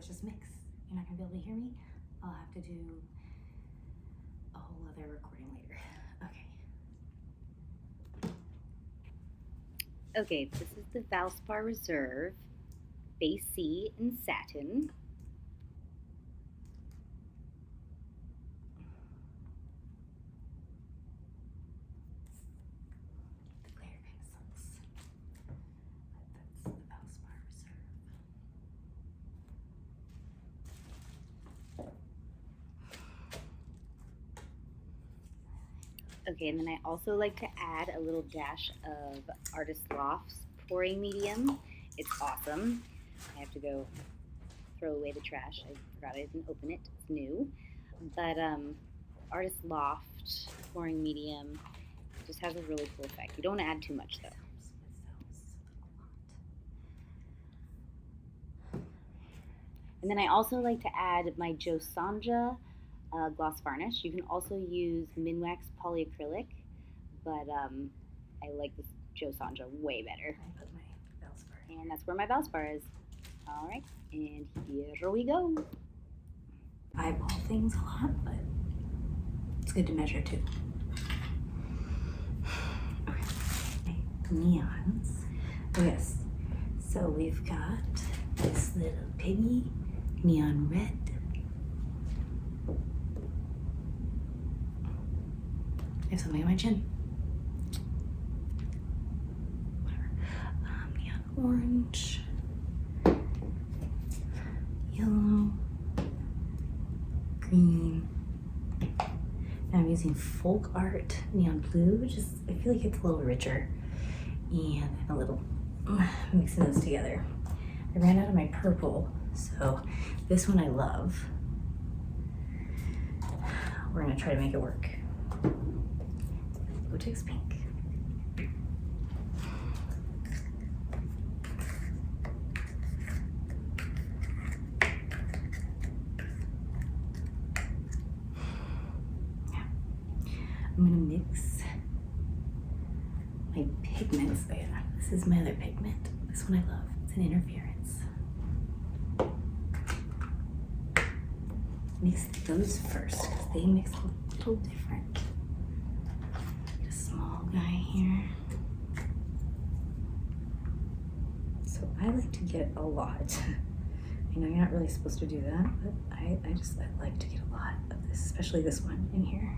let's just mix. You're not gonna be able to hear me. I'll have to do a whole other recording later. Okay. Okay, this is the Valspar Reserve Base C in Satin. The glare kind of sucks. But that's the Valspar Reserve. Okay, and then I also like to add a little dash of Artist Loft's pouring medium. It's awesome. I have to go throw away the trash. I forgot I didn't open it. It's new. But Artist Loft pouring medium just has a really cool effect. You don't add too much though. And then I also like to add my Jo Sonja gloss varnish. You can also use Minwax Polyacrylic, but I like this Jo Sonja way better. I put my Valspar in. And that's where my Valspar is. All right, and here we go. I eyeball things a lot, but it's good to measure too. Okay, neons. Oh yes, so we've got this Little Piggy neon red. I have something on my chin. Whatever. Neon orange, yellow, green. Now I'm using Folk Art neon blue, which is, I feel like it's a little richer, and a little mixing those together. I ran out of my purple, so this one I love. We're gonna try to make it work. Liquitex pink. Yeah. I'm gonna mix my pigments. Oh yeah, this is my other pigment. This one I love. It's an Interference. Mix those first because they mix a little different. Get a small guy here. So I like to get a lot. I know you're not really supposed to do that, but I like to get a lot of this, especially this one in here.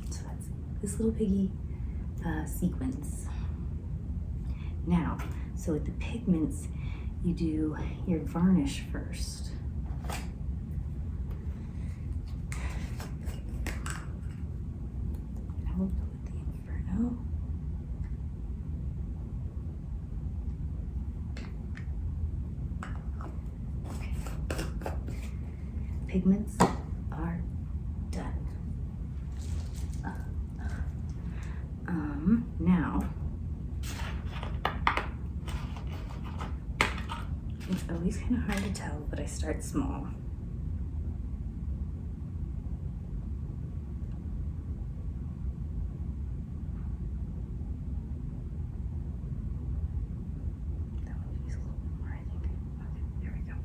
So that's this Little Piggy Sequins. Now, so with the pigments, you do your varnish first. I will go with the Inferno. Okay. Pigments are done. Now, it's always kind of hard to tell, but I start small. That one needs a little bit more, I think. Okay, there we go.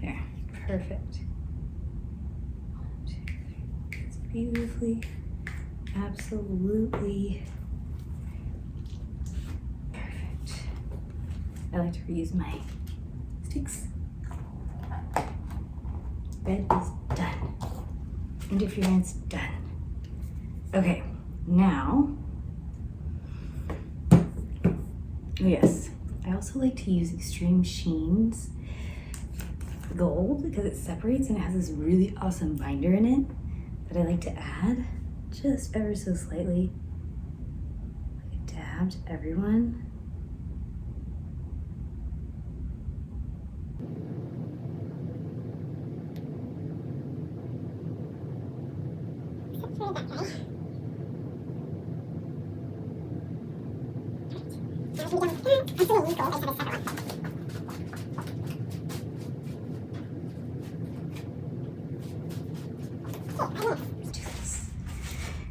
There, perfect. 1, 2, 3. It's beautifully, absolutely perfect. I like to reuse my sticks. Red is done. Interference done. Okay, now, oh yes, I also like to use Extreme Sheen's gold because it separates and it has this really awesome binder in it that I like to add just ever so slightly, like a dab to everyone.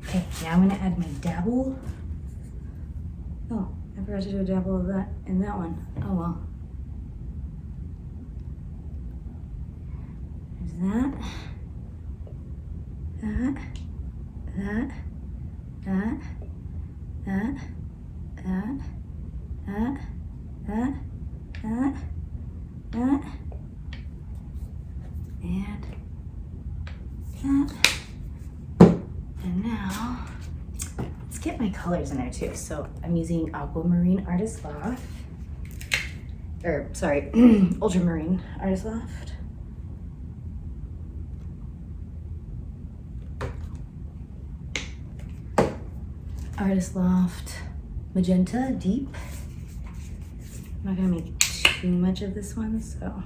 Okay, now I'm gonna add my dabble. Oh, I forgot to do a dabble of that in that one. Oh well. There's that. That. That. That. That. That. That. That. That. That. And that. And now, let's get my colors in there too. So I'm using Aquamarine Artist Loft, or sorry, Ultramarine Artist Loft. Artist Loft Magenta Deep. I'm not gonna make too much of this one, so.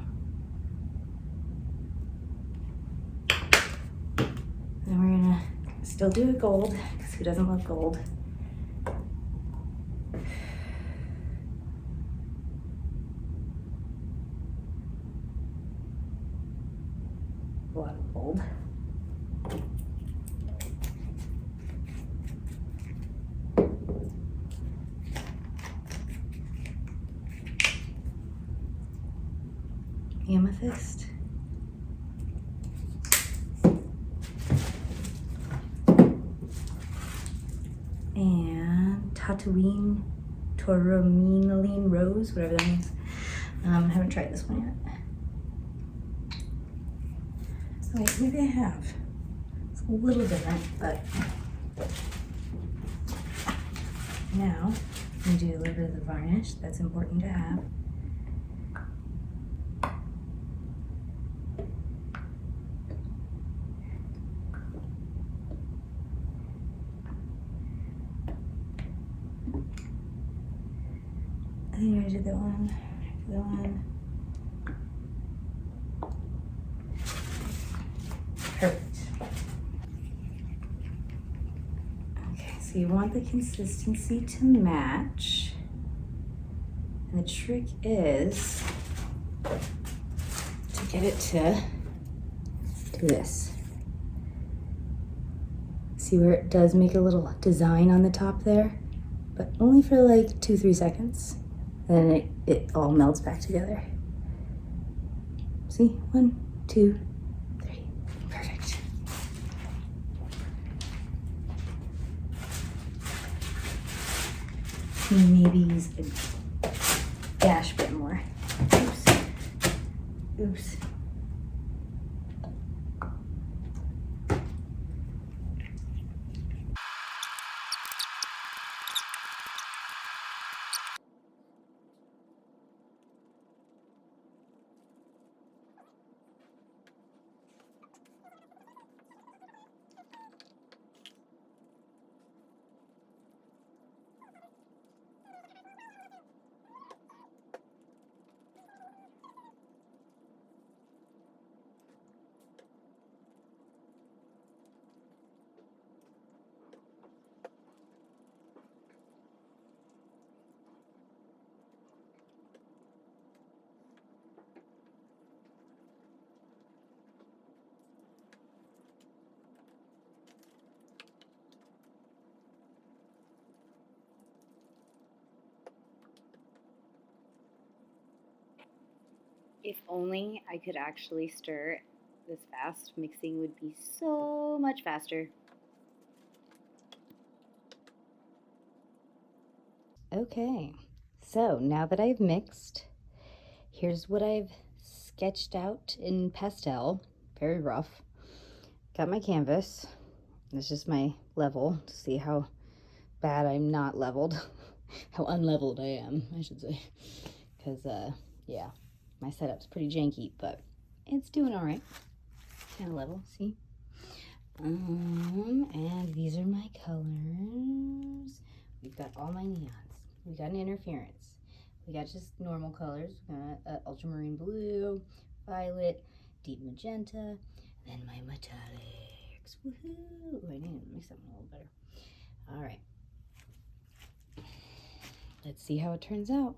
Then we're gonna still do a gold, because who doesn't love gold? A lot of gold. Amethyst. And Tatooine Tourmaline Rose, whatever that means. I haven't tried this one yet. Oh wait, maybe I have. It's a little different, but now I'm gonna do a little bit of the varnish. That's important to have. I think I did that one. That one. Perfect. Okay, so you want the consistency to match. And the trick is to get it to do this. See where it does make a little design on the top there, but only for like 2-3 seconds. Then it all melts back together. See? 1, 2, 3. Perfect. Maybe use a dash bit more. Oops. Oops. If only I could actually stir this fast, mixing would be so much faster. Okay, so now that I've mixed, here's what I've sketched out in pastel, very rough. Got my canvas. This is my level to see how bad I'm not leveled, how unleveled I am, I should say. Because, yeah, my setup's pretty janky, but it's doing all right. Kind of level, see? And these are my colors. We've got all my neons. We got an interference. We got just normal colors. Ultramarine blue, violet, deep magenta, and then my metallics. Woohoo! I need to mix that one a little better. All right. Let's see how it turns out.